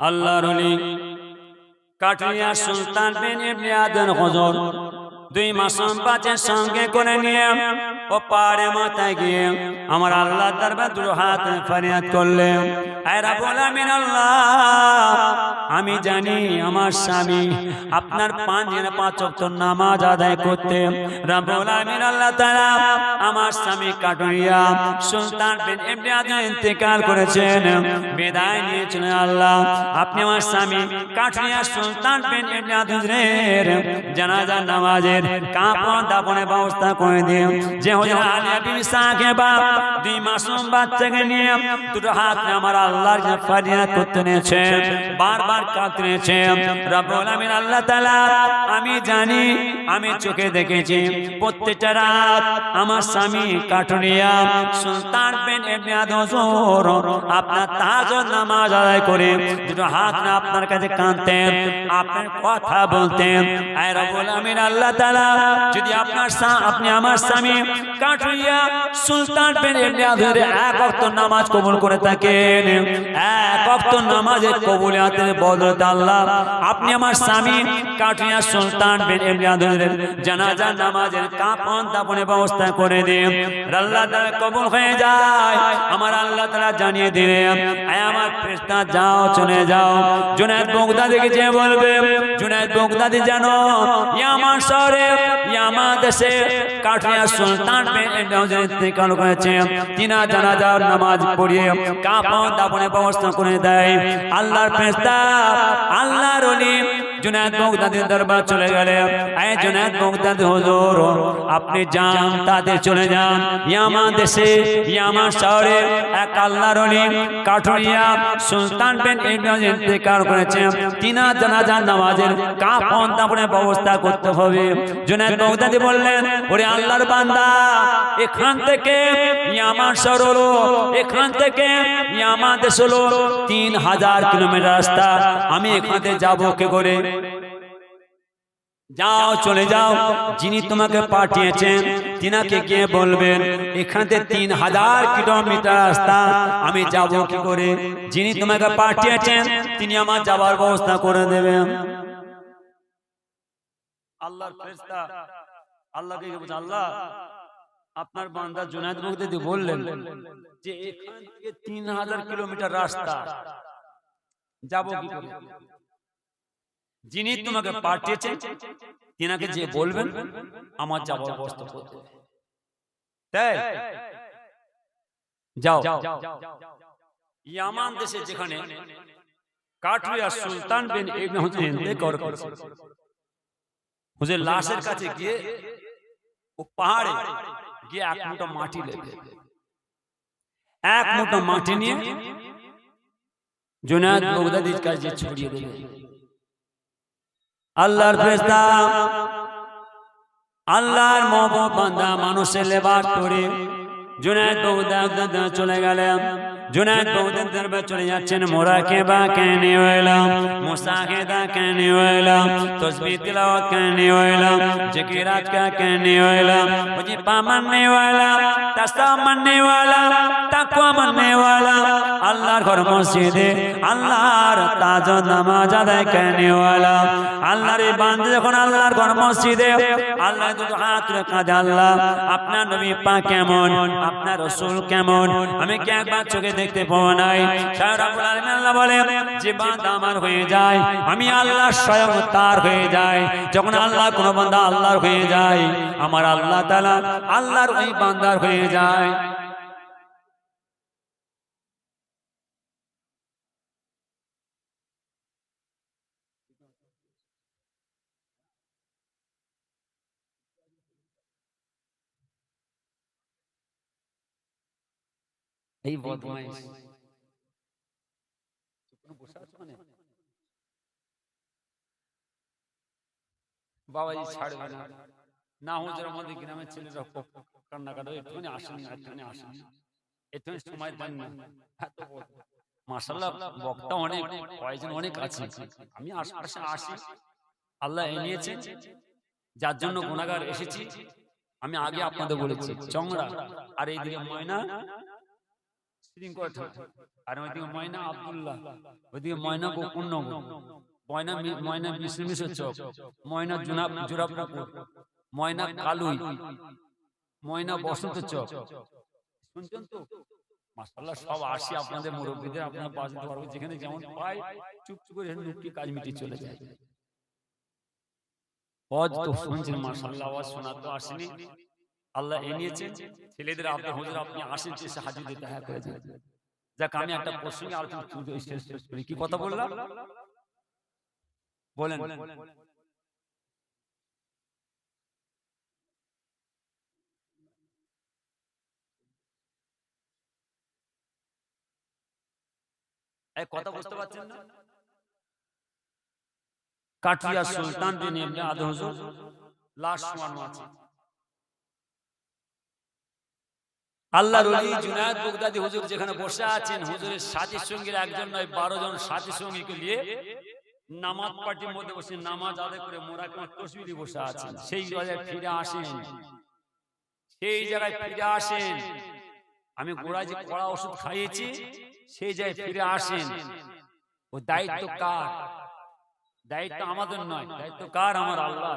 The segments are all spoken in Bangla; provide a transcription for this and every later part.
আল্লাহর ওলি কাঠরিয়া সুলতান বিন ইবনে আদন হুজুর দুই মাসুম বাচ্চার সঙ্গে করে নিয়ে ও পাড়ে মাথায় গিয়ে আমার আল্লাহ দরবার দুটো হাত ফরিয়াদ করলেন, আয় রাব্বুল আমিন আল্লাহ, আমি জানি আমার স্বামী আপনার পাঁচ ওয়াক্ত নামাজ আদায় করতে। রাব্বুল আমিন আল্লাহ তাআলা আমার স্বামী কাঠরিয়া সুলতান বিন ইবনে আদন ইন্তেকাল করেছেন, বিদায় নিয়েছেন। আল্লাহ আপনি আমার স্বামী কাঠরিয়া সুলতান বিন ইবনে আদনের জানাজা নামাজের কাফন দাফনের ব্যবস্থা করে দিন। যে হুজুর আলিয়া বিবি সাহেবা দুই মাসুম বাচ্চাকে নিয়ে দুটো হাত আমার আল্লাহর কাছে ফরিয়াদ করতে নিয়েছেন, বারবার কাঁদতে নিয়েছেন। রব্বুল আমিন আল্লাহ তাআলা আমি জানি, আমি চোখে দেখেছি প্রত্যেকটা রাত আমার স্বামী কাঠরিয়া সুলতান বিন ইবনে আদন হুজুর আপনার তাহাজ্জুদ নামাজ আদায় করে দুটো হাত না আপনার কাছে কাঁদতেন, আপনার কথা বলতেন। আয় রব্বুল আমিন আল্লাহ তাআলা যদি আপনি আমার স্বামী কাঠরিয়া সুলতান বিন ইবনে আদনের এক ওয়াক্ত নামাজ কবুল করে থাকেন, এক ওয়াক্ত নামাজের কবুলিয়াতের বদৌলতে আল্লাহ আপনি আমার স্বামী কাঠরিয়া সুলতান বিন ইবনে আদনের জানাজা নামাজের কাফন দাফনের ব্যবস্থা করে দিন। আল্লাহ তাআলা কবুল হয়ে যায়। আমার আল্লাহ তাআলা জানিয়ে দিলেন, আয় আমার ফেরেশতা যাও, চলে যাও। জুনায়েদ বাগদাদীকে যে বলবে, জুনায়েদ বাগদাদী জানো ইয়ামান শহরে ইয়ামান দেশে কাঠরিয়া সুলতান বিন ইবনে আদন ইন্তেকাল করেছেন, তিনা জানাজার নামাজ পড়িয়ে কাফন দাফনের ব্যবস্থা করে দেয়। আল্লাহর ফেরেশতা আল্লাহর ওলি জুনায়েদ বাগদাদীর দরবার চলে গেলেন, আয় জুনায়েদ বাগদাদী হুজুর আপনি যান, তাদের চলে যান ইয়ামান দেশে ইয়ামান শহরে এক আল্লাহর ওলি কাঠরিয়া সুলতান বিন ইবনে আদন ইন্তেকাল করেছেন, তিনা জানাজার নামাজের কাফন দাফনের ব্যবস্থা করতে হবে। জুনায়েদ বাগদাদী বললেন, ওরে আল্লাহর বান্দা, এখান থেকে ইয়ামান শহর হলো, এখান থেকে ইয়ামান দেশ হলো 3000 কিলোমিটার রাস্তা, আমি এখান থেকে যাবো কে করে? যাও, চলে যাও, যিনি তোমাকে পাঠিয়েছেন তিনাকে গিয়ে বলবেন এখান থেকে 3000 কিলোমিটার রাস্তা, আমি যাব কি করে? যিনি তোমাকে পাঠিয়েছেন তিনি আমার যাবার ব্যবস্থা করে দেবেন। আল্লাহর ফেরেশতা আল্লাহকে বলছে, আল্লাহ আপনার বান্দা জুনায়েদ বাগদাদী বললেন যে এখান থেকে 3000 কিলোমিটার রাস্তা, যাব কি করে? যিনি তোমাকে পাঠিয়েছেন তিনাকে যে বলবেন আমার যাবার ব্যবস্থা করতে। তাই যাও। ইয়ামান দেশে যেখানে কাঠরিয়া সুলতান বিন ইবনে আদন ইন্তেকাল করেছেন, হুজুর লাশের কাছে গিয়ে ও পাহাড়ে গিয়ে এক মুঠো মাটি লেগে, এক মুঠো মাটি নিয়ে জুনায়েদ বাগদাদীর কাছে ছড়িয়ে দিলেন। আল্লাহর ফেরেশতা আল্লাহর মহবুব বান্দা মানুষের লেবাস পরে জুনায়েদ বাগদাদী চলে গেলেন। জুনায়েদ বাগদাদী দরবার চলে যাচ্ছেন, মুরাকাবা কেনে হইলাম, মুসাহিদা কেনে হইলাম, তাসবিহ তিলাওয়াত কেনে হইলাম, জিকির আজকার কেনে হইলাম, ওয়াজিফা মাননে ওয়ালা, তাসবিহ মাননে ওয়ালা, তাকওয়া মাননে ওয়ালা, আল্লাহর ঘর মসজিদে আল্লাহর তাহাজ্জুদ নামাজ আদায় কেনে ওয়ালা। আল্লাহর বান্দা যখন আল্লাহর ঘর মসজিদে আল্লাহ দুটো হাত তুলে কাঁদে, আল্লাহ আপনার নবী পাক কেমন, আপনার রাসূল কেমন, আমি কি একবার চোখে দেখতে পাওয়া নাই? রব্বুল আলামিন আল্লাহ বলেন যে বান্দা আমার হয়ে যায় আমি আল্লাহ স্বয়ং তার হয়ে যায়। যখন আল্লাহ কোন বান্দা আল্লাহর হয়ে যায়, আমার আল্লাহ তাআলা আল্লাহর ওই বান্দার হয়ে যায়। এই বদমাইশ বাবাজি ছাড়বে না, না হুজুর আমাদের গ্রামের ছেলেরা কান্নাকাটা একটুখানি আসেন, একটুখানি আসেন, একটুখানি সময় দেন না। মাশাআল্লাহ বক্তা অনেক, কয়েকজন অনেক আছে, আমি আশপাশে আসি, আল্লাহ এনেছে যার জন্য গুনাহগার এসেছি। আমি আগে আপনাদের বলেছি চংড়া আর এইদিকে ময়না আর ওইদিকে ময়না আব্দুল্লাহ, ওইদিকে ময়না গোকুন্নগর, ময়না মিশ্র চক, ময়না জোড়াপুর, ময়না কালুই, ময়না বসন্ত চক। শুনছেন তো? মাশাআল্লাহ সব আসি আপনাদের মুরব্বীদের, আপনারা পাশে পারবো, যেখানে যেমন পাই চুপ চুপ করে লুকি কাজ মিটি চলে যায়। আওয়াজ তো শুনছেন, মাশাআল্লাহ আওয়াজ শোনা তো আসেনি, আল্লাহ এনেছেন। ছেলেদের আপনার হুজুর আপনি আসেন, এসে হাজির দিতে হ্যাঁ করে যান। যাক, আমি একটা প্রসঙ্গে আলোচনা শেষ করি। কি কথা বললাম বলেন? কথা বুঝতে পারছেন না? কাঠিয়া সুলতান বিন ইবনে আদম হুজুর লাশ শোয়ানো আছে। আল্লাহর ওলি জুনায়েদ বাগদাদী হুজুর যেখানে বসে আছেন, হুজুরের সাথী সঙ্গীরা একজন নয় 12 জন সাথী সঙ্গীকে নিয়ে নামাজ পার্টির মধ্যে বসে নামাজ আদায় করে মোরাকাত তসবিহ বসে আছেন। সেই জায়গায় ফিরে আসেন, সেই জায়গায় ফিরে আসেন। আমি গোড়ায় যে কড়া ওষুধ খাইয়েছি, সেই জায়গায় ফিরে আসেন। ও দায়িত্ব কার? দায়িত্ব আমাদের নয়, দায়িত্ব কার? আমার আল্লাহ,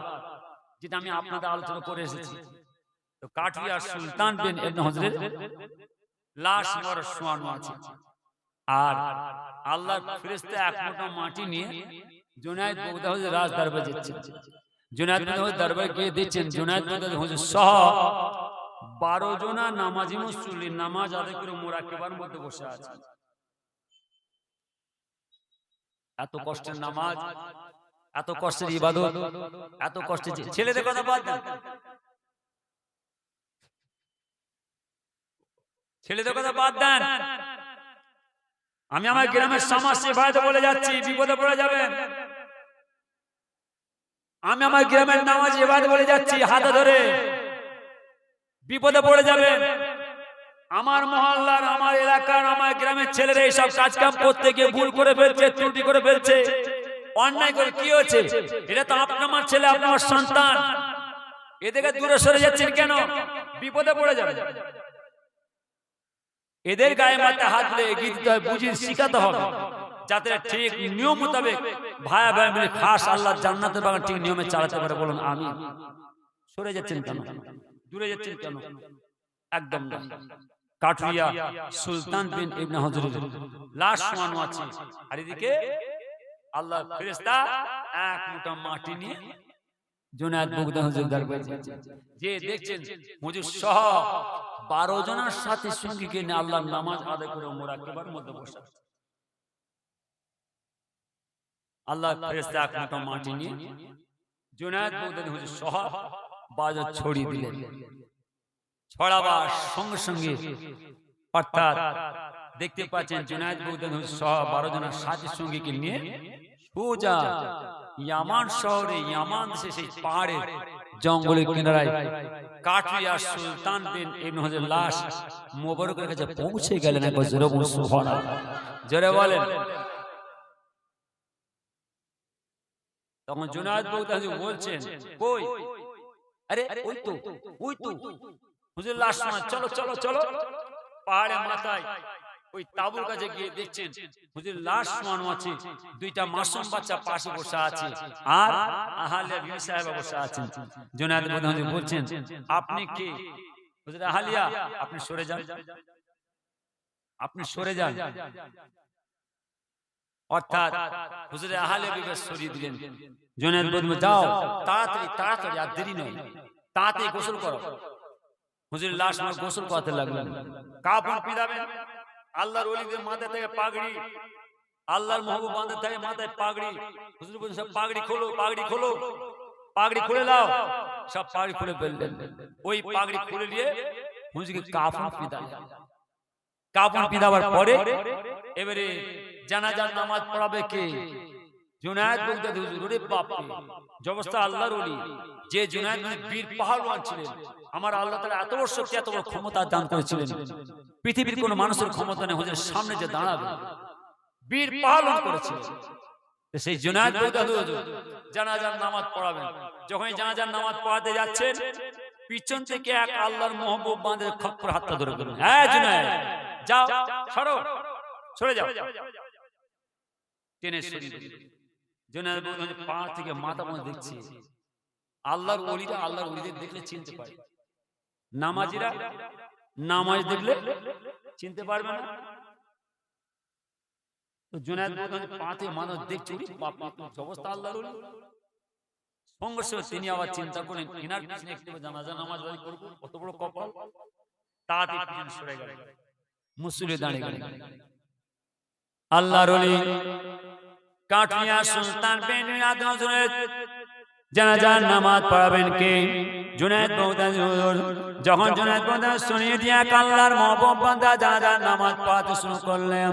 যেটা আমি আপনাদের আলোচনা করে এসেছি। তো কাঠিয়া সুলতান বিন ইবনে হুজরের লাশ শোয়ানো আছে, আর আল্লাহর ফেরেশতা এক মুঠো মাটি নিয়ে জুনায়েদ বাগদাদী হুজুর রাজ দরবারে যাচ্ছেন। জুনায়েদ বাগদাদী হুজুর দরবারে গিয়ে দিচ্ছেন, জুনায়েদ বাগদাদী হুজুর সহ 12 জনা নামাজি মুসল্লি নামাজ আদায় করে মুরাকাবার মধ্যে বসে আছে। এত কষ্টের নামাজ, এত কষ্টের ইবাদত, এত কষ্টের ছেলেদের কথা বাদ দেন, ছেলেদের কথা বাদ দেন। আমি আমার গ্রামের সমাজে ভাইতে বলে যাচ্ছি, বিপদে পড়ে যাবেন। আমি আমার গ্রামের নামাজ ইবাদত বলে যাচ্ছি, হাতে ধরে বিপদে পড়ে যাবেন। আমার মহল্লার, আমার এলাকার, আমার গ্রামের ছেলেরা এইসব কাজ কাম করতে গিয়ে ভুল করে ফেলছে, ত্রুটি করে ফেলছে, অন্যায় করে। কি হচ্ছে? এটা তো আপনার ছেলে, আপনার সন্তান। এদেরকে দূরে সরে যাচ্ছেন কেন? বিপদে পড়ে যাবে। এদের গায়ে মাথা হাত দিয়ে এগিয়ে দিতে হয়, বুঝিয়ে শিখাতে হবে, যাতে ঠিক নিয়ম মোতাবেক ভাই ভাই মিলে খাস আল্লাহ জান্নাতের বাগান ঠিক নিয়মে চালাতে পারে। বলুন আমিন। সরে যাচ্ছেন কেন? দূরে যাচ্ছেন কেন? একদম না। কাঠিয়া সুলতান বিন ইবনে হুজরের লাশ শোয়ানো আছে, আর এদিকে আল্লাহর ফেরেশতা এক মুঠো মাটি নিয়ে জুনায়েদ বাগদাদী হুজুর দরবারে যাচ্ছেন। যে দেখছেন হুজুর সহ 12 জনের সাথে সঙ্গীকে নিয়ে আল্লাহর নামাজ আদায় করে মুরাকাবার মধ্যে বসে আছে। আল্লাহর ফেরেশতা এক মুঠো মাটি নিয়ে জুনায়েদ বাগদাদী হুজুর সহ বাজার ছড়িয়ে দিলেন। ছড়াবার সঙ্গে সঙ্গে অর্থাৎ দেখতে পাচ্ছেন জুনায়েদ বাগদাদী হুজুর সহ 12 জনের সাথী সঙ্গীকে নিয়ে সোজা ইয়ামান শহরে, ইয়ামান দেশে সেই পাহাড়ে জঙ্গলের কিনারায় কাঠিয়া সুলতান বিন ইবনে হুজরের লাশ মোবারকের কাছে পৌঁছে গেলেন। একবার জোরে বলুন সুবহানাল্লাহ, জোরে বলেন। তখন জুনায়েদ বাগদাদী বলছেন, কই? আরে ওই তো, ওই তো হুজুর লাশ শোনা, চলো চলো চলো। পাহাড়ের মাথায় ওই তাঁবুর কাছে গিয়ে দেখছেন হুজুর লাশ শোয়ানো আছে, দুইটা মাসুম বাচ্চা পাশে বসে আছে, আর আহলিয়া বিবি সাহেবা বসে আছেন। জুনায়েদ বাগদাদী বলছেন, আপনি কে? হুজুর আহলিয়া, আপনি সরে যান, আপনি সরে যান। অর্থাৎ হুজুর আহলিয়া বিবি সরিয়ে দিলেন। জুনায়েদ বাগদাদী, যাও তাড়াতাড়ি তাড়াতাড়ি, আর দেরি নয়, তাড়াতাড়ি গোসল করো। হুজুর লাশ গোসল করাতে লাগলেন। কাফন পিঁধাবেন, আল্লাহর ওলিদের মাথা থেকে পাগড়ি, আল্লাহর মাহবুব বাঁধে থাকে মাথায় পাগড়ি। হুজুর বলেন, সব পাগড়ি খোলো, পাগড়ি খোলো, পাগড়ি খুলে দাও। সব পাগড়ি খুলে ফেললেন। ওই পাগড়ি খুলে দিয়ে হুজুরকে কাফন পিঁধালেন। কাফন পিঁধাবার পরে এবারে জানাজার নামাজ পড়াবে কে? জুনায়েদ বাগদাদী হুজুর। ওরে বাপ রে, যে অবস্থা আল্লাহর ওলি, যে জুনায়েদ বীর পাহলওয়ান ছিলেন, আমার আল্লাহ তাআলা এত বড় শক্তি, এত বড় ক্ষমতা দান করেছিলেন, পৃথিবীর কোন মানুষের ক্ষমতা নেই হুজুরের সামনে যে দাঁড়াবে, বীর পাহলওয়ান করেছিলেন। সেই জুনায়েদ বাগদাদী হুজুর জানাজার নামাজ পড়াবেন। যখন জানাজার নামাজ পড়াতে যাচ্ছেন, পিছন থেকে এক আল্লাহর মাহবুব বাঁধে খপ্পর হাতটা ধরে বলেন, হ্যাঁ জুনায়েদ, যাও সরো, সরে যাও, টেনে সরিয়ে দিল। জুনায়েদ বললেন পা থেকে মাথা পর্যন্ত দেখছি। আল্লাহর ওলিরা আল্লাহর ওলিদের দেখলে চিনতে পারে, নামাজিরা নামাজ দেখলে চিনতে পারবে না। তো জুনায়েদ বললেন পা থেকে মাথা দেখছি, বাপ অবস্থা আল্লাহর ওলি। সঙ্গে সঙ্গে তিনি আবার চিন্তা করেন এনার পিছনে একটু জানাজা নামাজ করবো, কত বড় কপাল। তাড়াতাড়ি পিছনে সরে গেলেন, মুসল্লি দাঁড়িয়ে গেলেন। আল্লাহর ওলি কাঠিয়া সুলতান বিন জুনায়েদ জানাজার নামাজ পড়াবেন কে? জুনায়েদ বাগদাদী হুজুর। যখন জুনায়েদ বাগদাদী শুনিয়ে দিয়া আল্লাহর মহবুব বান্দা জানাজার নামাজ পড়াতে শুরু করলেন,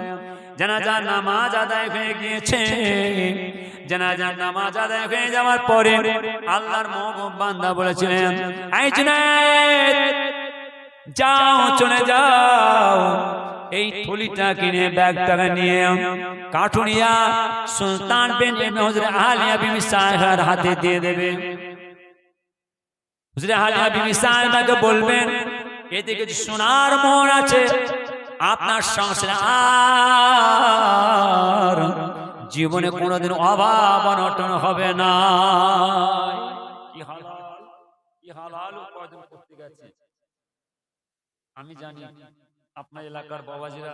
জানাজার নামাজ আদায় হয়ে গিয়েছে। জানাজার নামাজ আদায় হয়ে যাওয়ার পরে আল্লাহর মহবুব বান্দা বলেছিলেন, এই জুনায়েদ যাও, চলে যাও, এই থলিটা কিনে ব্যাগটা নিয়ে কাঠুনিয়া সুলতান বিন হুজুর আলিয়া বিবি সাহেবের হাতে দিয়ে দেবে। হুজুর আলিয়া বিবি সাহেবকে বলবেন এতে কিছু সোনার মোহর আছে, আপনার সংসারে আর জীবনে কোনোদিন অভাব অনটন হবে না। কি হালাল, কি হালাল উপার্জন করতে গেছে। আমি জানি আপনার এলাকার বাবাজিরা,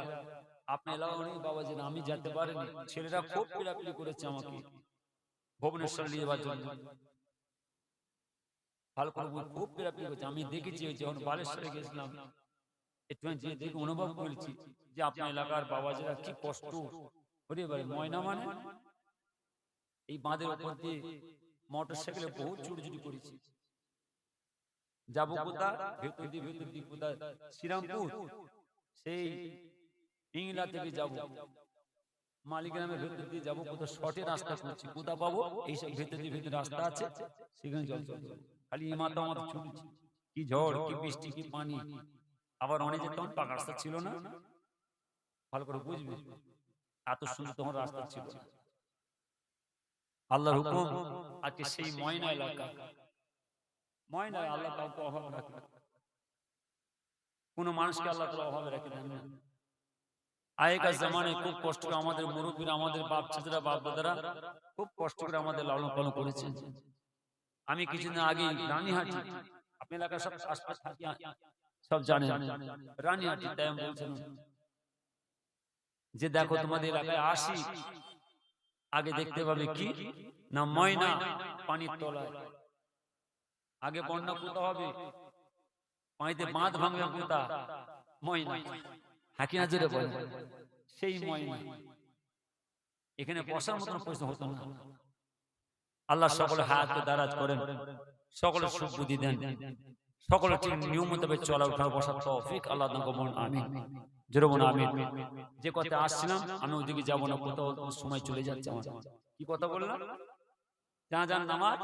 আপনার এলাকার অনেক বাবাজিরা, আমি যেতে পারিনি, ছেলেরা খুব পিড়াপিড়ি করেছে আমাকে ভুবনেশ্বর নিয়ে যাওয়ার জন্য। ভালো করে খুব পিড়াপিড়ি করেছে, আমি দেখেছি। যখন বালেশ্বরে গেছিলাম একটু যে দেখে অনুভব করেছি যে আপনার এলাকার বাবাজিরা কি কষ্ট। ময়না মানে এই বাঁধের উপর দিয়ে মোটর সাইকেলে বহুত ছুটি করেছি। যাবো কোথা, ভেতর দিয়ে কোথায় শ্রীরামপুর, সেই ইংলা থেকে যাবো মালিগ্রামের ভেতর দিয়ে যাবো, কোথাও শর্টে রাস্তা করছি, কোথা পাবো এইসব ভেতর দিয়ে ভেতরে রাস্তা আছে, সেখানে জল চলছে। খালি এই মাথা আমাদের ছুটছে, কি ঝড়, কি বৃষ্টি, কি পানি। আবার অনেক তখন পাকা রাস্তা ছিল না, ভালো করে বুঝবে, এত সুন্দর তখন রাস্তা ছিল। আল্লাহর হুকুম আজকে সেই ময়না এলাকা, ময়নায় আল্লাহ কাউকে অভাব রাখে, কোন মানুষকে আল্লাহ তাআলা অভাবে রেখে দেন না। আগেকার জামানায় খুব কষ্ট করে আমাদের মুরব্বীরা, আমাদের বাপ চাচারা, বাপ দাদারা খুব কষ্ট করে আমাদের লালন পালন করেছেন। আমি কিছুদিন আগে রানীহাটি, আপনার এলাকার সব আশপাশ থাকি সব জানেন, রানীহাটি তাই আমি বলছিলাম যে দেখো তোমাদের এলাকায় আসি, আগে দেখতে পাবে কি না ময়না পানির তলায়। আগে বন্যা কোথা হবে, পানিতে বাঁধ ভাঙবে কোথা, ময়না। হাকিনা জোরে বলে সেই ময়না। এখানে বসার মতন প্রশ্ন হতো না। আল্লাহ সকলে হায়াতকে দারাজ করেন, সকলে সুখ বুদ্ধি দেন, সকলে ঠিক নিয়ম মোতাবেক চলা ওঠা বসার তৌফিক আল্লাহ দান করুন। আমিন, জোরে বলুন আমিন। যে কথা আসছিলাম আমি ওইদিকে যাব না, কোথাও সময় চলে যাচ্ছে আমার। কি কথা বললাম? জানাজার নামাজ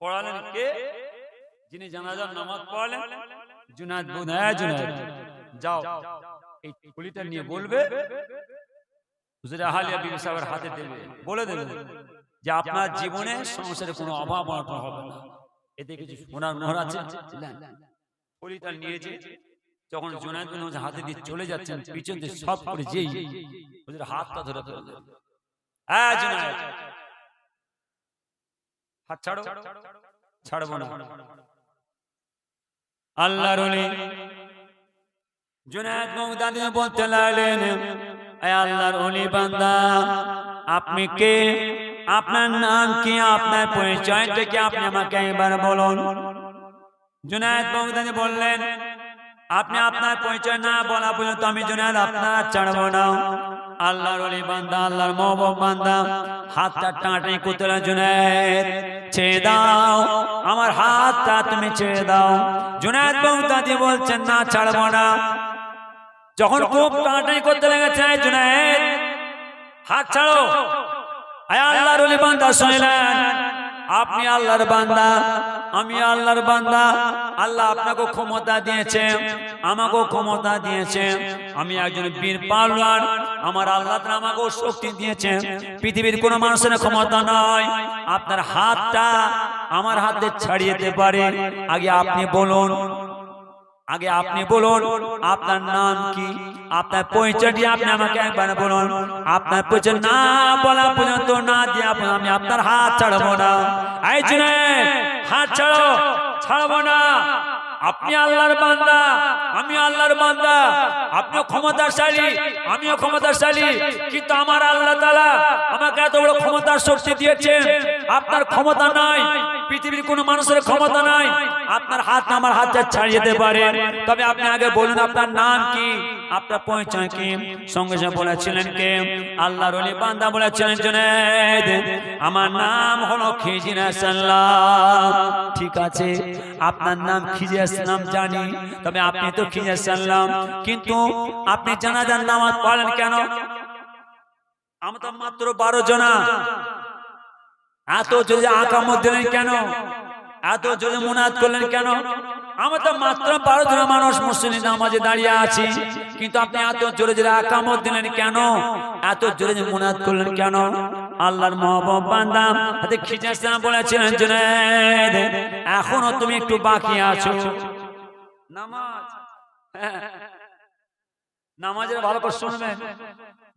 পড়ালেন কে? যিনি জানাজার নামাজ পড়ালেন জুনায়েদ বাগদাদী। জুনায়েদ যাও, এই থলিটা নিয়ে বলবে হুজুর আলিয়া বিবি সাহেবের হাতে দেবে, বলে দেবে যে আপনার জীবনে সংসারে কোনো অভাব অনটন হবে না, এতে কিছু সোনার মোহর আছে। থলিটা নিয়ে যে যখন জুনায়েদ বাগদাদী হাতে দিয়ে চলে যাচ্ছেন, পিছন দিয়ে সব করে যেই হুজুর হাতটা ধরে ফেললেন, হ্যাঁ জুনায়েদ হাত ছাড়ো, ছাড়বো না। আল্লাহর ওলি জুনায়েদ বাগদাদী বলতে লাগলেন, এ আল্লাহর ওলি বান্দা, আপনি কে? আপনার নাম কি? আপনার পরিচয়টা কি? আপনি আমাকে একবার বলুন। জুনায়েদ বাগদাদী বললেন, আপনি আপনার পরিচয় না বলা পর্যন্ত আমি জুনায়েদ আপনার ছাড়বো না। আল্লাহর ওলি বান্দা, আল্লাহর মহবুব বান্দা হাতটা টাঁটে কুতলা, জুনায়েদ ছেড়ে দাও, আমার হাতটা তুমি ছেড়ে দাও। জুনায়েদ বাগদাদী বলছেন না, ছাড়বো না। যখন খুব টানাটানি করতে লেগেছে, জুনায়েদ হাত ছাড়ো। আল্লাহর ওলি বান্দা শুনলেন, আপনি আল্লাহর বান্দা, আমি আল্লাহর বান্দা। আল্লাহ আপনাকে ক্ষমতা দিয়েছে, আমাকেও ক্ষমতা দিয়েছে। আমি একজন বীর পালোয়ান, আমার আল্লাহ আমাকেও শক্তি দিয়েছে। পৃথিবীর কোন মানুষের ক্ষমতা নয় আপনার হাতটা আমার হাতে ছাড়িয়ে দিতে পারে। আগে আপনি বলুন। জুনায়েদ বাগদাদী বলছেন, আপনি আল্লাহর বান্দা, আমি আল্লাহর বান্দা। আল্লাহ আপনাকে ক্ষমতা দিয়েছে, আমাকেও ক্ষমতা দিয়েছে। পৃথিবীর কোন মানুষের ক্ষমতা নয় আপনার হাতটা আমার হাতে ছাড়িয়ে দিতে পারে। আগে আপনি বলুন। আগে আপনি বলুন আপনার নাম কি, আপনার পরিচয়টি আপনি আমাকে একবার বলুন। আপনার পরিচয় না বলা পর্যন্ত না দিয়ে আমি আপনার হাত ছাড়বো না। এই জুনায়েদ হাত ছাড়ো, ছাড়বো না। আপনি আল্লাহর বান্দা, আমি আল্লাহর বান্দা। আপনিও ক্ষমতাশালী, আমিও ক্ষমতাশালী, কিন্তু আমার আল্লাহ তাআলা আমাকে এত বড় ক্ষমতার শক্তি দিয়েছেন, আপনার ক্ষমতা নাই, পৃথিবীর কোনো মানুষের ক্ষমতা নাই। আপনার হাত আমার হাতটা ছাড়িয়ে দিতে পারে। তবে আপনি আগে বলুন আপনার নাম কি, আপনার পরিচয় কি। সঙ্গে সঙ্গে বলেছিলেন কে? আল্লাহর ওলি বান্দা বলেছিলেন জুনায়েদ আমার নাম হলো খিজির সাল্লাম। ঠিক আছে, আপনার নাম খিজির সাল্লাম জানি, তবে আপনি তো খিজির সাল্লাম, কিন্তু আপনি জানাজার নামাজ পড়েন কেন? আমরা তো মাত্র 12 জনা, এত জোরে আকামত দিলেন কেন? এত জোরে মুনাত করলেন কেন? আমরা তো মাত্র 12 জন মানুষ মুসলিম নামাজে দাঁড়িয়ে আছি, কিন্তু আপনি এত জোরে জোরে আকামত দিলেন কেন? এত জোরে জোরে মুনাত করলেন কেন? আল্লাহর মহবুব বান্দা হাতে খিজির সাল্লাম বলেছিলেন জুনায়েদ এখনো তুমি একটু বাকি আছো নামাজ। নামাজের ভালো করে শুনবেন,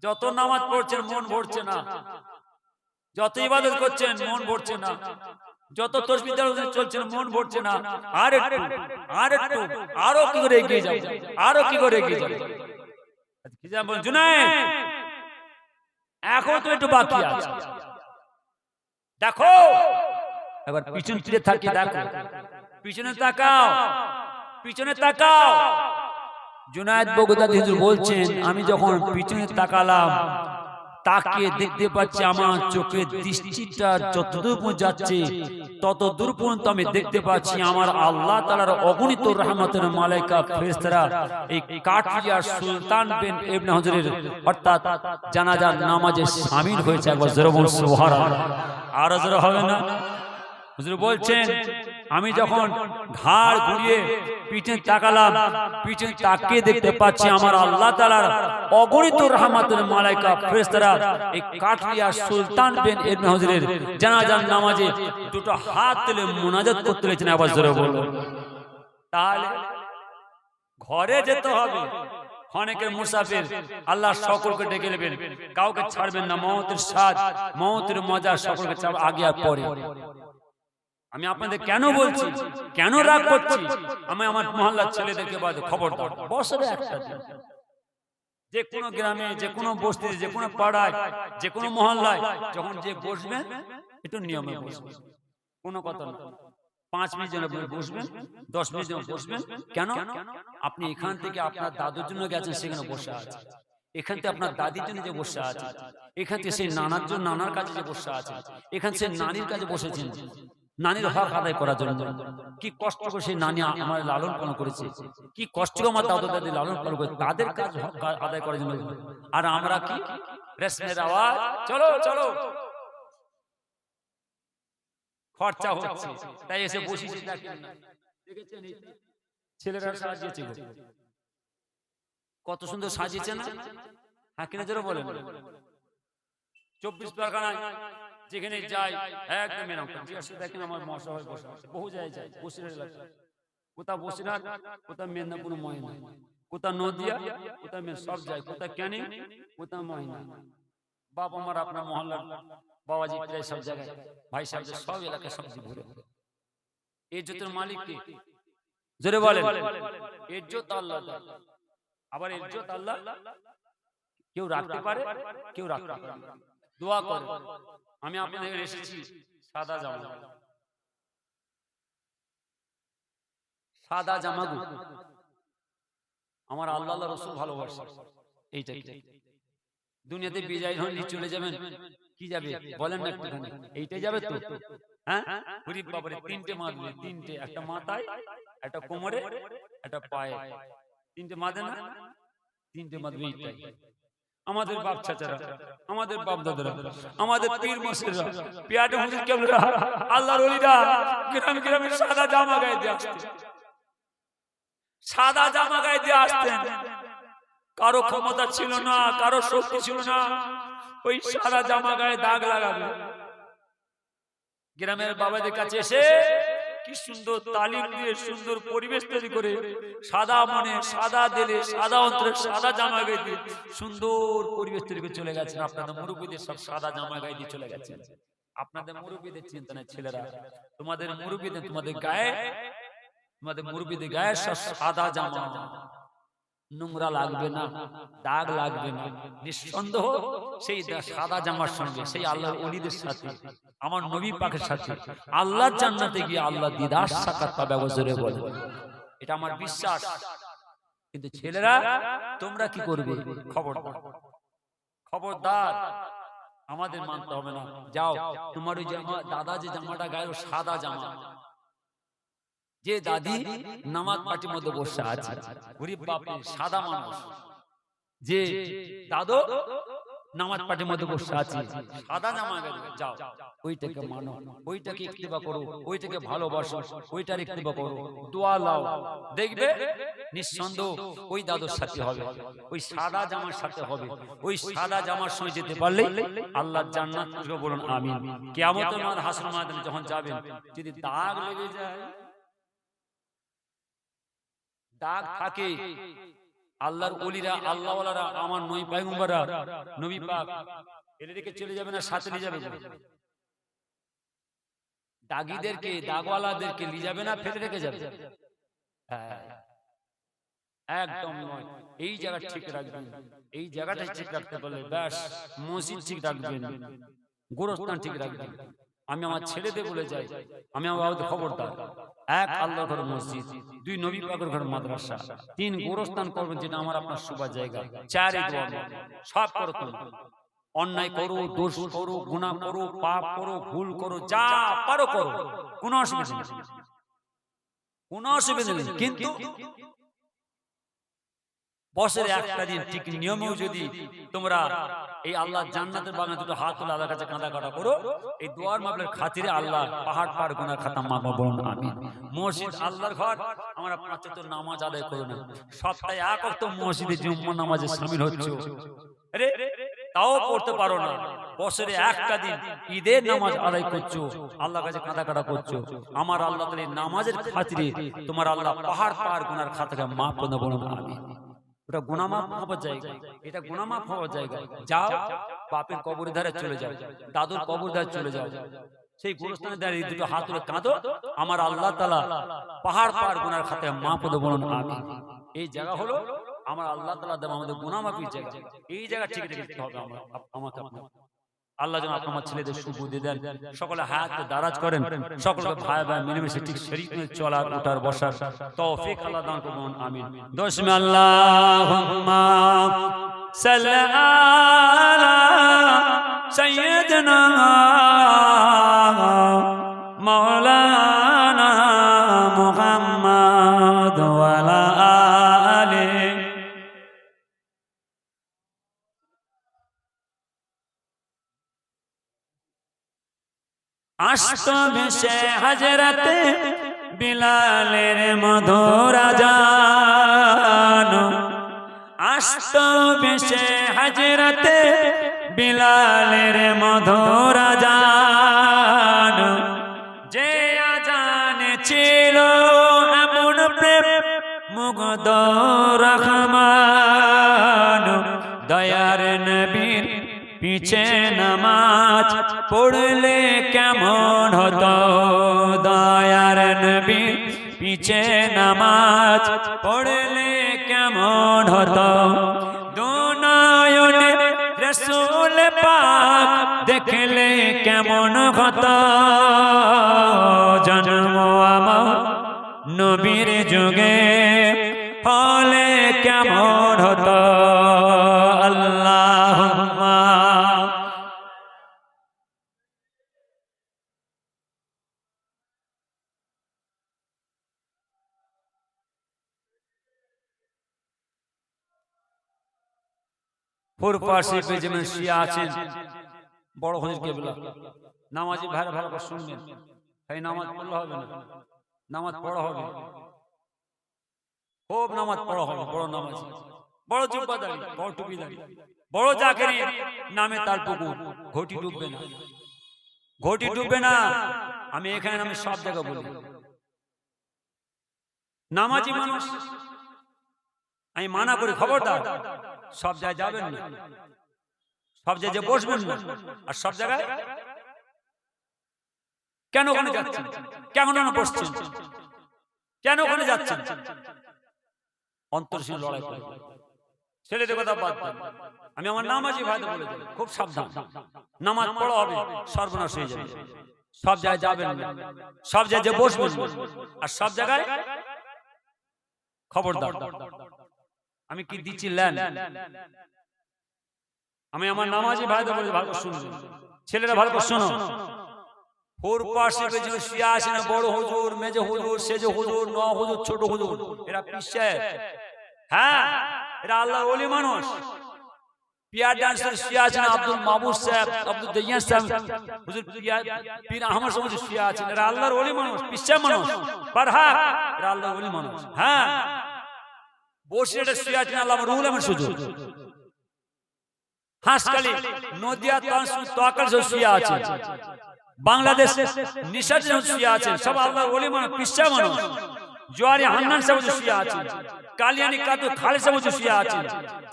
যত নামাজ পড়ছেন মন ভরছে না, যত ইবাদত করছেন মন ভরছে না, যত তাসবিহ চলছেন মন ভরছে না। আর একটু আরো কি করে এগিয়ে যাও, আরো কি করে এগিয়ে যাও। খিজির বলেন জুনায়েদ এখন তো একটু বাকি আছে, দেখো এবার পিছন ফিরে থাকি, দেখো পিছনে তাকাও, পিছনে তাকাও। জুনায়েদ বগদাদি হুজুর বলছেন আমি যখন পিছনে তাকালাম, তাকে দেখতে পাচ্ছি আমার চোখের দৃষ্টিটা যতদূর পর্যন্ত যাচ্ছে তত দূর পর্যন্ত আমি দেখতে পাচ্ছি আমার আল্লাহ তাআলার অগণিত রহমতের মালায়েকা ফেরেশতারা এই কাঠরিয়ার সুলতান বিন ইবনে হুজুরের অর্থাৎ জানাজার নামাজে শামিল হয়েছে। একবার জোরে বলুন সুবহানাল্লাহ। আর জোরে হবে না? হুজুর বলছেন আমি যখন ঘাড় ঘুরিয়ে পিছনে তাকালাম, পিছনে তাকিয়ে দেখতে পাচ্ছি আমার আল্লাহ তাআলার অগণিত রহমতের মালায়েকা ফেরেশতারা এই কাঠরিয়ার সুলতান বিন ইবনে হুজুরের জানাজার নামাজে দুটো হাত তুলে মুনাজাত করতে লেগেছেন। আওয়াজ জোরে বলুন। তাহলে ঘরে যেতে হবে, অনেকের মুসাফির, আল্লাহ সকলকে ডেকে নেবেন, কাউকে ছাড়বেন না। মওতের স্বাদ, মওতের মজা সকলকে আগে আর পরে। আমি আপনাদের কেন বলছি, কেন রাগ করছি, আমি আমার মহল্লার ছেলেদেরকে বাদে খবর দাও, বছরে একটা দিন যে কোনো গ্রামে, যে কোনো বস্তিতে, যে কোনো পাড়ায়, যে কোনো মহল্লায় যখন যে বসবেন একটু নিয়মে বসবেন, কোনো কথা না। 5 মিনিট যেন বসবেন, 10 মিনিট যেন বসবেন। কেন? আপনি এখান থেকে আপনার দাদুর জন্য গেছেন, সেখানে বসে আছে। এখান থেকে আপনার দাদির জন্য যে বসে আছে, এখান থেকে সেই নানার জন্য নানার কাছে যে বসে আছে, এখান থেকে নানির কাছে বসেছেন নানির হক আদায় করার জন্য। কি কষ্ট করে সেই নানি আমার লালন পালন করেছে, কি কষ্ট করে আমার দাদু দাদি লালন পালন করেছে, তাদের কাজ হক আদায় করার জন্য। আর আমরা কি রেশমের আওয়াজ, চলো চলো, খরচা হচ্ছে তাই এসে বসেছি। দেখেছেন ছেলেরা সাজিয়েছে, কত সুন্দর সাজিয়েছে না? হ্যাঁ কিনা জোরে বলেন। 24 পরগনায় যেখানে যাই একদম এরকম দেখেন আমার মশা হয়ে বসে আছে, বহু জায়গায় যাই, বসিরহাট এলাকা, কোথা বসিরহাট, কোথা মেদিনীপুর ময়না, কোথা নদিয়া, কোথা সব যায়, কোথা ক্যানিং, কোথা ময়না। বাপ আমার আপনার মহল্লার বাবাজি প্রায় সব জায়গায়, ভাই সাহেব সব এলাকায় সবজি ঘুরে। ইজ্জতের মালিক কে? জোরে বলেন। ইজ্জত আল্লাহ, আবার ইজ্জত আল্লাহ কেউ রাখতে পারে, কেউ রাখতে পারে। দোয়া করে আমি আপনাদের এসেছি সাদা জামা, সাদা জামা গো আমার আল্লাহ রাসূল ভালোবাসে। এইটাই দুনিয়াতে বিজয় হয়ে চলে যাবেন, কি যাবে বলেন না একটুখানি? এইটাই যাবে তো? হ্যাঁ গরিব বাবারে 3টে মারবে, 3টে, একটা মাথায়, একটা কোমরে, একটা পায়ে, 3টে মারবে না? 3টে মারবে। এইটাই আমাদের বাপ চাচারা, আমাদের বাপ দাদারা, আমাদের পীর মুর্শিদরা, পিয়াটে হুজুর কেবলরা, আল্লাহর ওলিরা গ্রামে গ্রামে সাদা জামা গায়ে দিয়ে আসতেন, সাদা জামা গায়ে দিয়ে আসতেন। কারো ক্ষমতা ছিল না, কারো শক্তি ছিল না, ওই সাদা জামা গায়ে দাগ লাগাবে। গ্রামের বাবাদের কাছে এসে কি সুন্দর তালিম দিয়ে সুন্দর পরিবেশ তৈরি করে সাদা মনে সাদা দিলে সাদা অন্তরে সাদা জামা গায়ে দিয়ে সুন্দর পরিবেশ তৈরি করে চলে গেছেন। আপনাদের মুরব্বীদের সব সাদা জামা গায়ে দিয়ে চলে গেছেন। আপনাদের মুরব্বীদের চিন্তা নেই ছেলেরা, তোমাদের মুরব্বীদের তোমাদের গায়ে সব সাদা জামা, নোংরা লাগবে না, দাগ লাগবে না। নিঃসন্দেহ সেই সাদা জামার সঙ্গে সেই আল্লাহর ওলিদের সাথে আমার নবী পাকের সাথে আল্লাহর জান্নাতে গিয়ে আল্লাহ দিদার সাক্ষাৎ পাবে বজরে বলে, এটা আমার বিশ্বাস। কিন্তু ছেলেরা তোমরা কি করবে? খবরদার আমাদের মানতে হবে না। যাও তোমার ওই জামা, দাদা যে জামাটা গায়ে সাদা জামা, যে দাদি নামাজ পাটির মধ্যে বসে আছে, গরিব বাপে সাদা মানুষ, যে দাদু নামাজ পাটির মধ্যে বসে আছে সাদা জামা গায়ে, যাও ওইটাকে মানো, ওইটাকে ইত্তেবা করো, ওইটাকে ভালোবাসো, ওইটার ইত্তেবা করো, দোয়া লাও, দেখবে নিঃসন্দেহ ওই দাদুর সাথে হবে, ওই সাদা জামার সাথে হবে। ওই সাদা জামার সঙ্গে যেতে পারলে আল্লাহর জান্নাত, বলুন আমিন। কিয়ামতের মাঠ হাসর ময়দানে যখন যাবেন, যদি দাগ লেগে যায়, দাগ থাকে, আল্লাহর ওলিরা আল্লাহওয়ালারা আমার নবী পয়গম্বররা নবী পাক এর দিকে চলে যাবে না, সাথে নিয়ে যাবে? দাগীদেরকে দাগওয়ালাদেরকে নিয়ে যাবে না, ফেলে রেখে যাবে? হ্যাঁ, একদম নয়। এই জায়গা ঠিক রাখবেন, এই জায়গাটা ঠিক রাখতে পারলে ব্যাস, মসজিদ ঠিক রাখবেন, গোরস্থান ঠিক রাখবেন। আমি আমার ছেলেদের বলে যাই, আমি আমার বাবাদের খবরদার, এক আল্লাহর ঘর মসজিদ, দুই নবী পাকের ঘর মাদ্রাসা, তিন গোরস্থান করবেন, যেটা আমার আপনার সুবার জায়গা, চার সব করো। অন্যায় করো, দোষ করো, গুনাহ করো, পাপ করো, ভুল করো, যা পারো করো, কোনো অসুবিধা নেই, কোনো অসুবিধা নেই। কিন্তু বছরে একটা দিন ঠিক নিয়মেও যদি তোমরা এই আল্লাহ জান্নাতের বাগানে দুটো হাত তুলে আল্লাহর কাছে কাঁদা কাটা করো, এই দোয়ার মাবলের খাতিরে আল্লাহ পাহাড় পাহাড় গুনাহ খাতা মাফ করুন, আমিন। মসজিদ আল্লাহর ঘর, আমরা পাঁচ ওয়াক্ত নামাজ আদায় করো না, সপ্তাহে এক ওয়াক্ত মসজিদে জুম্মার নামাজে শামিল হচ্ছো, আরে তাও পড়তে পারো না। বছরে একটা দিন ঈদের নামাজ আদায় করছো, আল্লাহর কাছে কাঁদা কাটা করছো, আমার আল্লাহ তাআলা নামাজের খাতিরে তোমার আল্লাহ পাহাড় পাহাড় গুনার খাতাকে মাফ করে বলুন আমিন। ওটা গুনাহ মাফ হওয়ার জায়গা, এটা গুনাহ মাফ হওয়ার জায়গা। যাও বাপের কবরের ধারে চলে যাও, দাদুর কবরের ধারে চলে যাও, সেই গোরস্থানে দাঁড়িয়ে দুটো হাত তুলে কাঁদো, আমার আল্লাহ তাআলা পাহাড় পাহাড় গুনার খাতায় মাফ করে বলুন আমিন। এই জায়গা হলো আমার আল্লাহ তাআলা দেব আমাদের গুনাহ মাফের জায়গা। এই জায়গা ঠিক রাখতে হবে আমাকে। আল্লাহ যেন আপনার ছেলেদের সুবুদ্ধি দেন, সকলে হায়াতে দারাজ করেন, সকলকে ভাই ভাই মিলেমিশে ঠিক শরীয়তে চলার উঠার বসার তৌফিক আল্লাহ দান করুন, আমিন। দশমি আল্লাহুম্মা সাল্লি আলা সাইয়্যিদিনা মাওলানা মুহাম্মদ ওয়া আলা আলিহি। আসতো ভেসে হাজরাতে বিলালের মধুর আযান, আসতো ভেসে হাজরাতে বিলালের মধুর আযান, যে আযানে ছিল এমন প্রেম মুগ্ধ রহমান, দয়ার নবীর পিছে নামাজ পড়লে কেমন হতো, দয়ার নবীর পিছে নামাজ পড়লে কেমন হতো, দুনয়নে রাসূল পাক দেখলে কেমন হতো, জন্ম আমার নবীর যুগে হলে কেমন হতো। আল্লাহুম্মা পূর্বপাশে যেমন শিয়া আছেন, বড় হুজুর কেবলা নামাজি ভালো ভালো করে শুনবেন, এই নামাজ পড়লে হবে না, নামাজ পড়া হবে, খুব নামাজ পড়া হবে, বড় নামাজি, বড় জুব্বাদারি, বড় টুপিদারি, বড় জাকেরি, নামে তার পুকুর, ঘটি ডুববে না, ঘটি ডুববে না। আমি এখানে আমি সব জায়গা বলি, নামাজি মানুষ, আমি মানা করি খবরদার সব জায়গায় যাবেন না, সব জায়গায় বসবেন না। আর সব জায়গায় কেন ওখানে যাচ্ছেন, কেন না বসছেন, কেন ওখানে যাচ্ছেন? অন্তর্শীল লড়াই করে ছেলেদের কথা বাদ দেন। আমি আমার নামাজি ভাইদের বলে দিই, খুব সাবধান, নামাজ পড়া হবে সর্বনাশ হয়ে যাবে। সব জায়গায় যাবেন না, সব জায়গায় বসবেন আর সব জায়গায় খবরদার। আমি কি দিচ্ছি ল্যান্ড, আমি আমার নামাজি ভাইদের বলে ভালো শুনবেন, ছেলেরা ভালো করে শোনো। ফোর পাশে যে শিয়া আছে না, বড় হুজুর, মেজো হুজুর, সেজো হুজুর, ন হুজুর, ছোট হুজুর, এরা পিছে, হ্যাঁ এরা আল্লাহর ওলি মানুষ। পিয়ার ডান্সার শিয়া আছেন আব্দুল মাহবুব সাহেব, আব্দুল দাইয়ান সাহেব, হুজুর পীর আহমদ সাহেব শিয়া আছেন, এরা আল্লাহর ওলি মানুষ, পিছে মানুষ, পারহা, এরা আল্লাহর ওলি মানুষ। হ্যাঁ বসে এটা শিয়া আছেন আল্লাহর রুহুল আমিন হুজুর। হাসখালি নদিয়া তানসুর তোয়াক্কাল শিয়া আছে, বাংলাদেশ নিশাত শিয়া আছেন, সব আল্লাহর ওলি মানুষ, পিছে মানুষ। জোয়ারি হান্নান সাহেব শিয়া আছেন, কালিয়ানি কাদু খালেদ সাহেব শিয়া আছেন,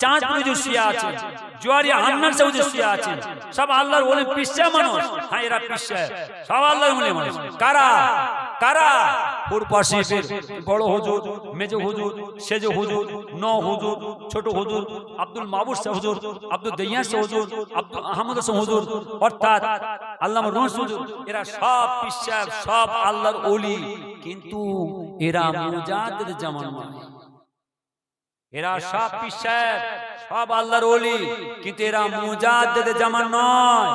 চাঁদপুর শিয়া আছেন, জোয়ারি হান্নান সাহেব শিয়া আছেন, সব আল্লাহর ওলি পিছে মানুষ। হ্যাঁ এরা পিছে, সব আল্লাহর ওলি মানুষ। কারা কারা? পূর্বপাশে বড় হুজুর, মেজো হুজুর, সেজো হুজুর, ন হুজুর, ছোট হুজুর, আব্দুল মাহবুব সাহেব হুজুর, আব্দুল দাইয়ান সাহেব হুজুর, আব্দুল আহমদ সাহেব হুজুর, অর্থাৎ আল্লামা রুহুল হুজুর, এরা সব পিছে, সব আল্লাহর ওলি। কিন্তু এরা মুজাদ্দিদ জামান নয়, এরা সব পিছে, সব আল্লাহর ওলি, কিন্তু এরা মুজাদ্দিদ জামান নয়।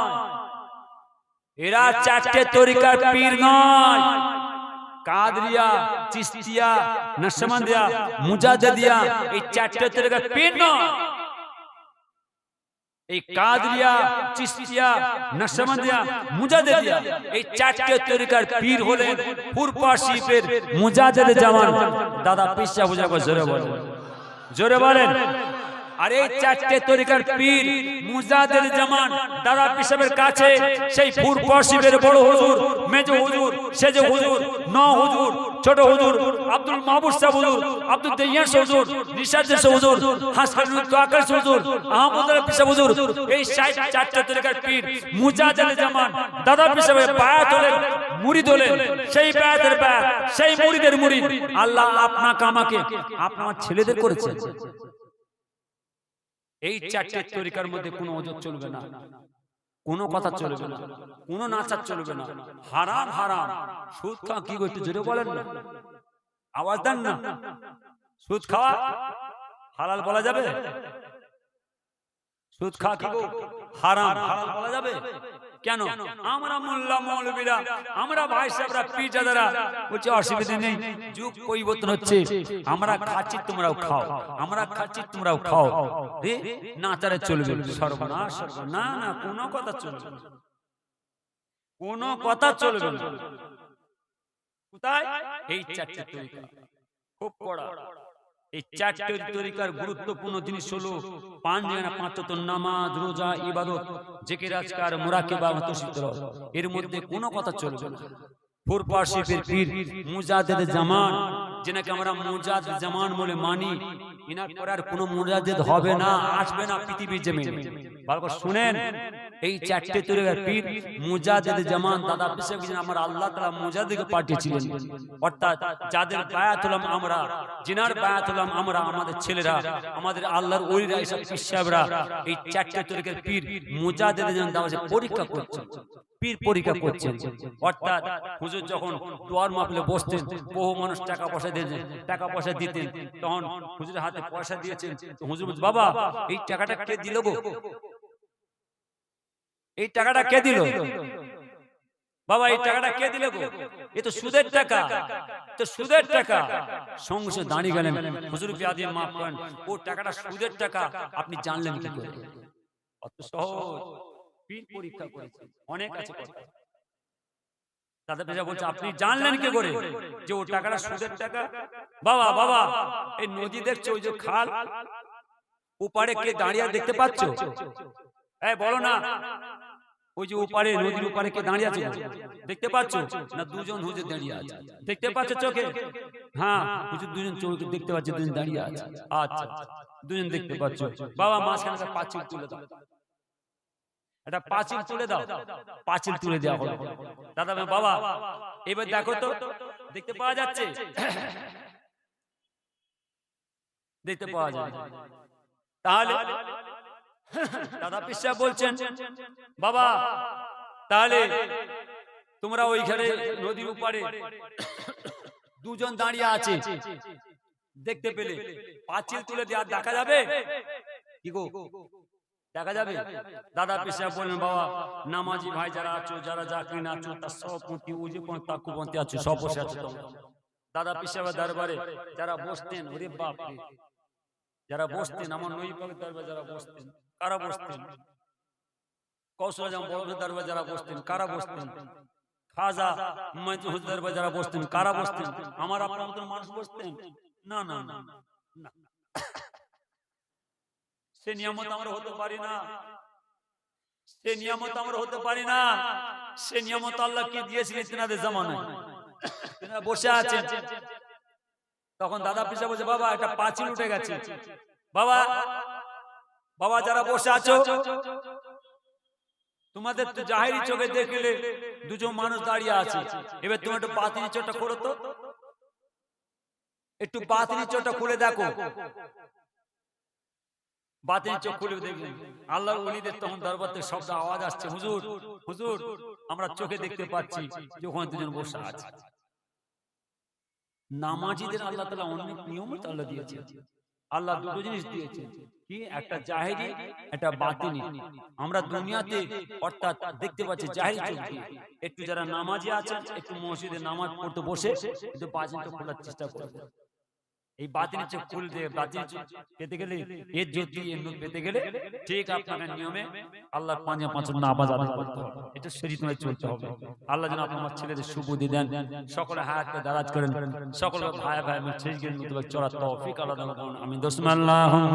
এরা চারটে তরিকার পীর নয়, কাদরিয়া, চিশতিয়া, নকশবন্দিয়া, মুজাদ্দিদিয়া, এই চারটে তরিকার পীর নয়। এই কাদরিয়া, চিশতিয়া, নকশবন্দিয়া, মুজাদ্দিদিয়া, এই চারটে তরিকার পীর হলেন পূর্বপাশী পীর মুজাদ্দিদ জামান দাদা পিসা বুঝা করে জোরে বলেন, জোরে বলেন। আর এই চারটে তরিকার পীর মুজাদ্দিদ জামান দাদা পিসাবের কাছে সেই পূর্বপাশী পীর বড় হুজুর, মেজো হুজুর, সেজো হুজুর, ন হুজুর, ছোট হুজুর, আব্দুল মাহবুব সাহেব হুজুর, আব্দুল দাইয়ান হুজুর, নিশাত হুজুর, হাসখালি তোয়াক্কাল হুজুর, আহমদ পিসা হুজুর, এই চারটে তরিকার পীর মুজাদ্দিদ জামান দাদা পিসাবের বায়াত হলেন, মুরিদ হলেন। সেই বায়াতের বায়াত, সেই মুরিদের মুরিদ আল্লাহ আপনাকে আমাকে আপনার ছেলেদের করেছেন। এই চারটে তরিকার মধ্যে কোনো ওজোর চলবে না, কোনো কথা চলবে না, কোনো নাচার চলবে না। হারাম হারাম। সুদ খাওয়া কি একটু জোরে বলেন না, আওয়াজ দেন না। সুদ খাওয়া হালাল বলা যাবে? সুদ খাওয়া কি হারাম, হালাল বলা যাবে? কেন? আমরা মোল্লা মৌলবীরা, আমরা ভাই সাহেবরা, পীরজাদারা বলছে অসুবিধা নেই, যুগ পরিবর্তন হচ্ছে, আমরা খাচ্ছি তোমরাও খাও, আমরা খাচ্ছি তোমরাও খাও, রে না তারা চলবে। সর্বনাশ, সর্বনাশ, না না, কোনো কথা চলবে না, কোনো কথা চলবে না। কোথায়? এই চারটে তরিকা খুব কড়া। এই চারটে তরিকার গুরুত্বপূর্ণ জিনিস হলো পাঁচ নামাজ, রোজা, ইবাদত, জিকির, আজকার, মুরাকাবা, তাসবিহ। এর মধ্যে কোনো কথা চলবে না। পূর্বপাশী পীর মুজাদ্দিদ জামান, যেনাকে আমরা মুজাদ্দিদ জামান বলে মানি, ইনার পরে আর কোনো মুজাদ্দিদ হবে না, আসবে না পৃথিবীর জমিনে। ভালো করে শুনেন, এই চারটে তরিকার পীর মুজাদ্দিদ জামান দাদা পিসাব আমার আল্লাহ তাআলা মুজাদ্দিদকে পাঠিয়েছিলেন। অর্থাৎ যাদের বায়াত হলাম আমরা, জিনার বায়াত হলাম আমরা, আমাদের ছেলেরা, আমাদের আল্লাহর ওলিরা, এসব পিসাবরা এই চারটে তরিকার পীর মুজাদ্দিদ জামান দাওয়াজে পরীক্ষা করছেন, পীর পরীক্ষা করছেন। অর্থাৎ হুজুর যখন দোয়ার মাহফিলে বসতেন, বহু মানুষ টাকা পয়সা দিতেন, টাকা পয়সা দিতেন, তখন হুজুরের হাতে পয়সা দিয়েছেন, হুজুর বলছে বাবা এই টাকাটা কে দিল গো, এই টাকাটা কে দিল বাবা, এই টাকাটা কে দিল গো, এ তো সুদের টাকা, তো সুদের টাকা। সঙ্গে সঙ্গে দাঁড়িয়ে গেলেন, হুজুর বিয়াদি মাফ করেন, ও টাকাটা সুদের টাকা, আপনি জানলেন কি করে? অত সহজ, পীর পরীক্ষা করেছে, অনেক আছে কথা। দাদা পিসা বলছে আপনি জানলেন কি করে যে ও টাকাটা সুদের টাকা? বাবা বাবা এই নদী দেখছো, ওই যে খাল, ওপারে কে দাঁড়িয়ে দেখতে পাচ্ছ? এই বলো না, ওই যে ওপারে নদীর ওপারে কে দাঁড়িয়ে আছে দেখতে পাচ্ছ না? দুজন হুজুর দাঁড়িয়ে আছে, দেখতে পাচ্ছ চোখে? হ্যাঁ হুজুর দুজন চোখে দেখতে পাচ্ছে, দুজন দাঁড়িয়ে আছে। আচ্ছা দুজন দেখতে পাচ্ছ। বাবা মাঝখানে একটা পাঁচিল তুলে দাও, একটা পাঁচিল তুলে দাও। পাঁচিল তুলে দেওয়া হলো। দাদা বাবা এবার দেখো তো, দেখতে পাওয়া যাচ্ছে? দেখতে পাওয়া যায়। তাহলে দাদা পীর সাহেব বলছেন বাবা তাহলে তোমরা ওইখানে নদীর উপরে দুজন দাঁড়িয়ে আছে দেখতে পেলে, পাঁচিল তুলে দেওয়া দেখা যাবে কি গো? দেখা যাবে? দাদা পীর সাহেব বললেন বাবা নামাজি ভাই যারা আছো, যারা জাকির আছো, তার সব পন্থী উজু পন্থী তাকুপন্থী আছো, সব বসে আছো তোমরা। দাদা পীর সাহেবের দরবারে যারা বসতেন, ওরে বাপ রে, যারা বসতেন আমার নবী পাকের দরবারে যারা বসতেন, কারা বসতেন? কৌশল আজম বড় দরবারে যারা বসতেন, কারা বসতেন? খাজা হুজুর দরবারে যারা বসতেন, কারা বসতেন? আমার আপনার মতো মানুষ বসতেন? না না না না, সে নিয়ামত আমরা হতে পারি না, সে নিয়ামত আমরা হতে পারি না। সে নিয়ামত আল্লাহ কি দিয়েছিলেন তিনাদের জামানায়, তিনারা বসে আছেন। তখন দাদা পীর সাহেব বলছে বাবা একটা পাঁচিল উঠে গেছে। বাবা বাবা যারা বসে আছো, তোমাদের তো জাহেরি চোখে দেখলে দুজন মানুষ দাঁড়িয়ে আছে, এবার তুমি একটু বাতিনি চোখটা খোলো তো, একটু বাতিনি চোখটা খুলে দেখো। বাতিনি চোখ খুলে দেখলেন আল্লাহর ওলিদের তখন দরবার থেকে শব্দ আওয়াজ আসছে, হুজুর হুজুর আমরা চোখে দেখতে পাচ্ছি যে ওখানে দুজন বসে আছে। নামাজিদের আল্লাহ তাআলা অনেক নিয়মত আল্লাহ দিয়েছে। আল্লাহ দুটো জিনিস দিয়েছে, কি? একটা জাহেরি, একটা বাতিনি। আমরা দুনিয়াতে অর্থাৎ দেখতে পাচ্ছি জাহেরি চোখ দিয়ে। একটু যারা নামাজি আছেন একটু মসজিদে নামাজ পড়তে বসে একটু বাতিনটা খোলার চেষ্টা করবে। এই বাতিনি চোখ খুলতে, বাতিনি চোখ পেতে গেলে, এর জ্যোতি এর নূর পেতে গেলে ঠিক আপনার নিয়মে আল্লাহর পাঁচ নামাজ আদায় করতে হবে। এটা শরীয়তে চলতে হবে। আল্লাহ যেন আপনার ছেলেদের সুবুদ্ধি দেন, সকলে হায়াতকে দারাজ করেন, সকলে ভাই ভাই ঠিক মতো চলার তৌফিক আল্লাহ দান করুন। আমিন। বিসমিল্লাহির